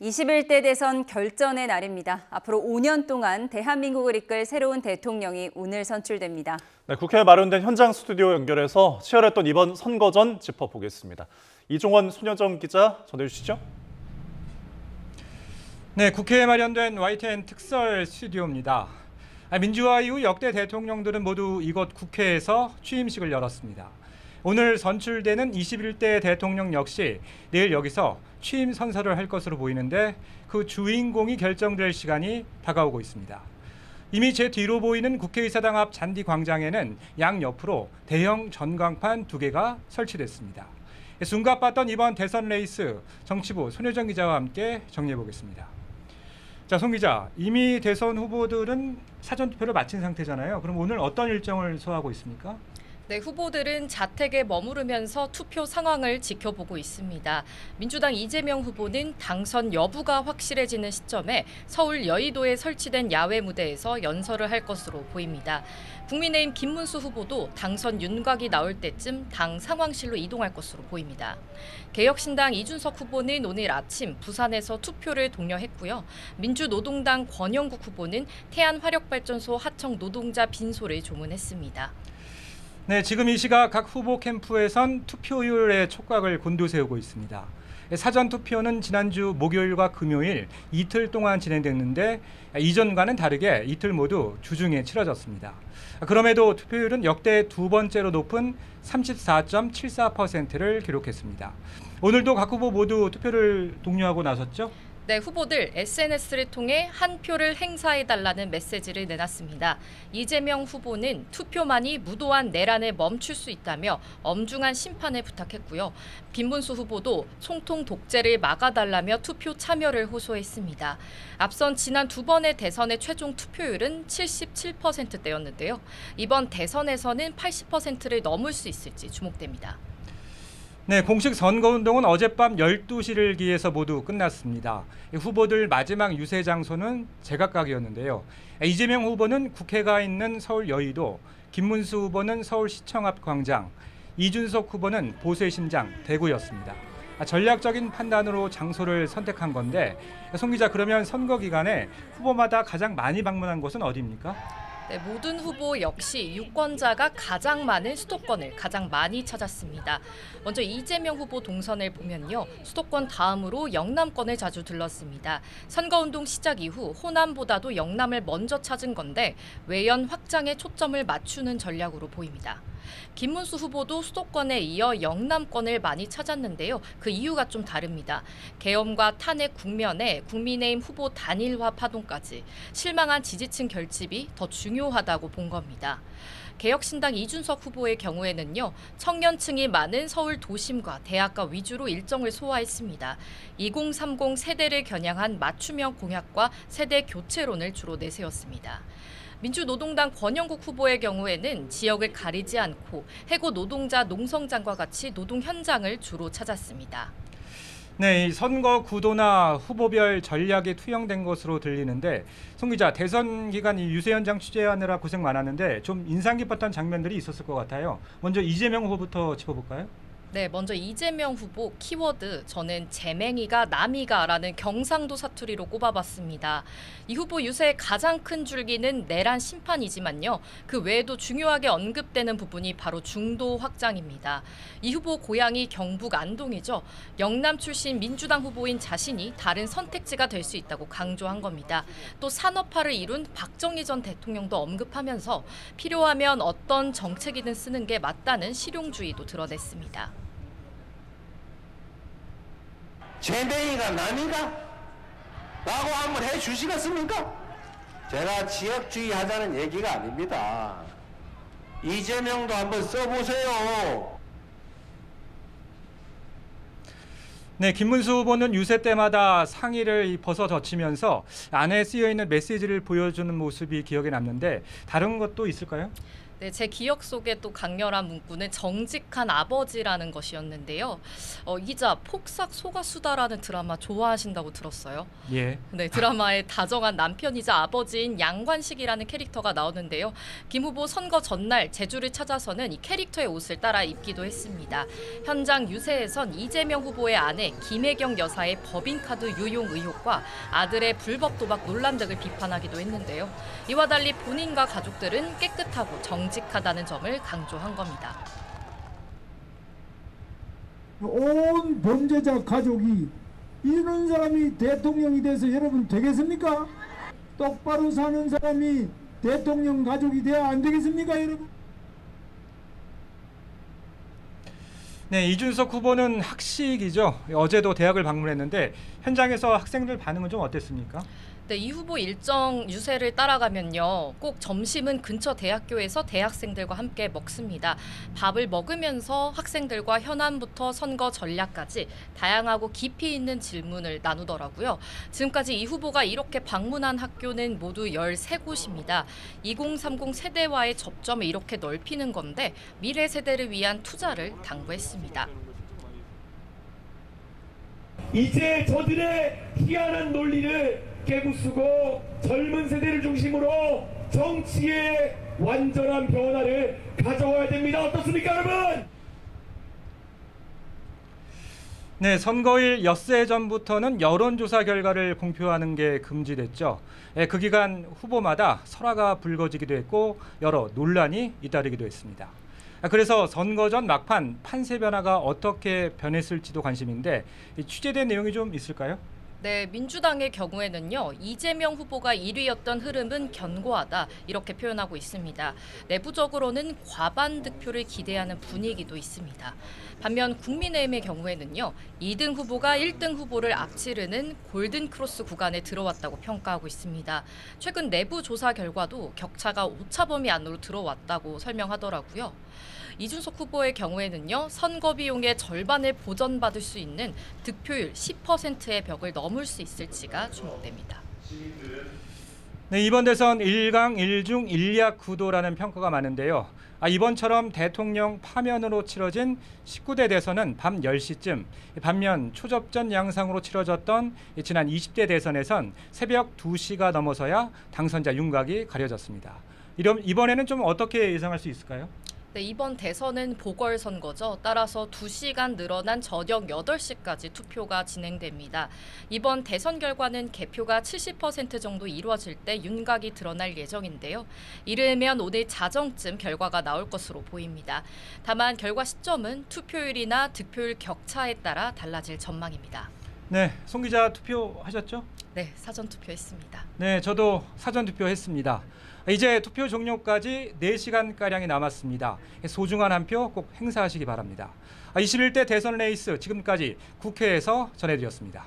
21대 대선 결전의 날입니다. 앞으로 5년 동안 대한민국을 이끌 새로운 대통령이 오늘 선출됩니다. 네, 국회에 마련된 현장 스튜디오 연결해서 치열했던 이번 선거전 짚어보겠습니다. 이종원 손여정 기자 전해주시죠. 네, 국회에 마련된 YTN 특설 스튜디오입니다. 민주화 이후 역대 대통령들은 모두 이곳 국회에서 취임식을 열었습니다. 오늘 선출되는 21대 대통령 역시 내일 여기서 취임 선서를 할 것으로 보이는데 그 주인공이 결정될 시간이 다가오고 있습니다. 이미 제 뒤로 보이는 국회의사당 앞 잔디 광장에는 양옆으로 대형 전광판 2개가 설치됐습니다. 숨가빴던 이번 대선 레이스 정치부 손여정 기자와 함께 정리해 보겠습니다. 자, 송 기자, 이미 대선 후보들은 사전투표를 마친 상태잖아요. 그럼 오늘 어떤 일정을 소화하고 있습니까? 네, 후보들은 자택에 머무르면서 투표 상황을 지켜보고 있습니다. 민주당 이재명 후보는 당선 여부가 확실해지는 시점에 서울 여의도에 설치된 야외 무대에서 연설을 할 것으로 보입니다. 국민의힘 김문수 후보도 당선 윤곽이 나올 때쯤 당 상황실로 이동할 것으로 보입니다. 개혁신당 이준석 후보는 오늘 아침 부산에서 투표를 독려했고요. 민주노동당 권영국 후보는 태안화력발전소 하청 노동자 빈소를 조문했습니다. 네, 지금 이 시각 각 후보 캠프에선 투표율의 촉각을 곤두세우고 있습니다. 사전 투표는 지난주 목요일과 금요일 이틀 동안 진행됐는데 이전과는 다르게 이틀 모두 주중에 치러졌습니다. 그럼에도 투표율은 역대 두 번째로 높은 34.74%를 기록했습니다. 오늘도 각 후보 모두 투표를 독려하고 나섰죠? 네, 후보들 SNS를 통해 한 표를 행사해달라는 메시지를 내놨습니다. 이재명 후보는 투표만이 무도한 내란에 멈출 수 있다며 엄중한 심판을 부탁했고요. 김문수 후보도 총통 독재를 막아달라며 투표 참여를 호소했습니다. 앞선 지난 두 번의 대선의 최종 투표율은 77%대였는데요. 이번 대선에서는 80%를 넘을 수 있을지 주목됩니다. 네, 공식 선거운동은 어젯밤 12시를 기해서 모두 끝났습니다. 후보들 마지막 유세 장소는 제각각이었는데요. 이재명 후보는 국회가 있는 서울 여의도, 김문수 후보는 서울시청 앞 광장, 이준석 후보는 보수의 심장 대구였습니다. 전략적인 판단으로 장소를 선택한 건데 송 기자, 그러면 선거 기간에 후보마다 가장 많이 방문한 곳은 어디입니까? 네, 모든 후보 역시 유권자가 가장 많은 수도권을 가장 많이 찾았습니다. 먼저 이재명 후보 동선을 보면요. 수도권 다음으로 영남권을 자주 들렀습니다. 선거운동 시작 이후 호남보다도 영남을 먼저 찾은 건데 외연 확장에 초점을 맞추는 전략으로 보입니다. 김문수 후보도 수도권에 이어 영남권을 많이 찾았는데요. 그 이유가 좀 다릅니다. 계엄과 탄핵 국면에 국민의힘 후보 단일화 파동까지 실망한 지지층 결집이 더 중요하다고 본 겁니다. 개혁신당 이준석 후보의 경우에는요. 청년층이 많은 서울 도심과 대학가 위주로 일정을 소화했습니다. 2030 세대를 겨냥한 맞춤형 공약과 세대 교체론을 주로 내세웠습니다. 민주노동당 권영국 후보의 경우에는 지역을 가리지 않고 해고 노동자 농성장과 같이 노동 현장을 주로 찾았습니다. 네, 이 선거 구도나 후보별 전략이 투영된 것으로 들리는데 송 기자, 대선 기간 이 유세 현장 취재하느라 고생 많았는데 좀 인상 깊었던 장면들이 있었을 것 같아요. 먼저 이재명 후보부터 짚어볼까요? 네, 먼저 이재명 후보 키워드 저는 재맹이가 남이가라는 경상도 사투리로 꼽아봤습니다. 이 후보 유세의 가장 큰 줄기는 내란 심판이지만요. 그 외에도 중요하게 언급되는 부분이 바로 중도 확장입니다. 이 후보 고향이 경북 안동이죠. 영남 출신 민주당 후보인 자신이 다른 선택지가 될 수 있다고 강조한 겁니다. 또 산업화를 이룬 박정희 전 대통령도 언급하면서 필요하면 어떤 정책이든 쓰는 게 맞다는 실용주의도 드러냈습니다. 재맹이가 남이가? 라고 한번 해주시겠습니까? 제가 지역주의 하자는 얘기가 아닙니다. 이재명도 한번 써보세요. 네, 김문수 후보는 유세 때마다 상의를 벗어젖히면서 안에 쓰여있는 메시지를 보여주는 모습이 기억에 남는데 다른 것도 있을까요? 네, 제 기억 속에 또 강렬한 문구는 정직한 아버지라는 것이었는데요. 이자 폭삭 소가수다라는 드라마 좋아하신다고 들었어요. 예. 네, 드라마에 다정한 남편이자 아버지인 양관식이라는 캐릭터가 나오는데요. 김 후보 선거 전날 제주를 찾아서는 이 캐릭터의 옷을 따라 입기도 했습니다. 현장 유세에선 이재명 후보의 아내 김혜경 여사의 법인카드 유용 의혹과 아들의 불법 도박 논란 등을 비판하기도 했는데요. 이와 달리 본인과 가족들은 깨끗하고 정직하다는 점을 강조한 겁니다. 온 범죄자 가족이 이런 사람이 대통령이 돼서 여러분 되겠습니까? 똑바로 사는 사람이 대통령 가족이 돼야 안 되겠습니까, 여러분? 네, 이준석 후보는 학식이죠. 어제도 대학을 방문했는데 현장에서 학생들 반응은 좀 어땠습니까? 네, 이 후보 일정 유세를 따라가면요. 꼭 점심은 근처 대학교에서 대학생들과 함께 먹습니다. 밥을 먹으면서 학생들과 현안부터 선거 전략까지 다양하고 깊이 있는 질문을 나누더라고요. 지금까지 이 후보가 이렇게 방문한 학교는 모두 13곳입니다. 2030 세대와의 접점을 이렇게 넓히는 건데 미래 세대를 위한 투자를 당부했습니다. 이제 저들의 희한한 논리를 깨부수고 젊은 세대를 중심으로 정치의 완전한 변화를 가져와야 됩니다. 어떻습니까, 여러분? 네, 선거일 엿새 전부터는 여론조사 결과를 공표하는 게 금지됐죠. 그 기간 후보마다 설화가 불거지기도 했고 여러 논란이 잇따르기도 했습니다. 그래서 선거 전 막판 판세 변화가 어떻게 변했을지도 관심인데 취재된 내용이 좀 있을까요? 네, 민주당의 경우에는요. 이재명 후보가 1위였던 흐름은 견고하다 이렇게 표현하고 있습니다. 내부적으로는 과반 득표를 기대하는 분위기도 있습니다. 반면 국민의힘의 경우에는요. 2등 후보가 1등 후보를 앞지르는 골든크로스 구간에 들어왔다고 평가하고 있습니다. 최근 내부 조사 결과도 격차가 오차 범위 안으로 들어왔다고 설명하더라고요. 이준석 후보의 경우에는요. 선거 비용의 절반을 보전받을 수 있는 득표율 10%의 벽을 넘을 수 있을지가 주목됩니다. 네, 이번 대선 1강 1중 1약 구도라는 평가가 많은데요. 이번처럼 대통령 파면으로 치러진 19대 대선은 밤 10시쯤, 반면 초접전 양상으로 치러졌던 지난 20대 대선에선 새벽 2시가 넘어서야 당선자 윤곽이 가려졌습니다. 이번에는 좀 어떻게 예상할 수 있을까요? 네, 이번 대선은 보궐선거죠. 따라서 2시간 늘어난 저녁 8시까지 투표가 진행됩니다. 이번 대선 결과는 개표가 70% 정도 이루어질 때 윤곽이 드러날 예정인데요. 이르면 오늘 자정쯤 결과가 나올 것으로 보입니다. 다만 결과 시점은 투표율이나 득표율 격차에 따라 달라질 전망입니다. 네, 송 기자 투표하셨죠? 네, 사전 투표했습니다. 네, 저도 사전 투표했습니다. 이제 투표 종료까지 4시간가량이 남았습니다. 소중한 한 표 꼭 행사하시기 바랍니다. 21대 대선 레이스 지금까지 국회에서 전해드렸습니다.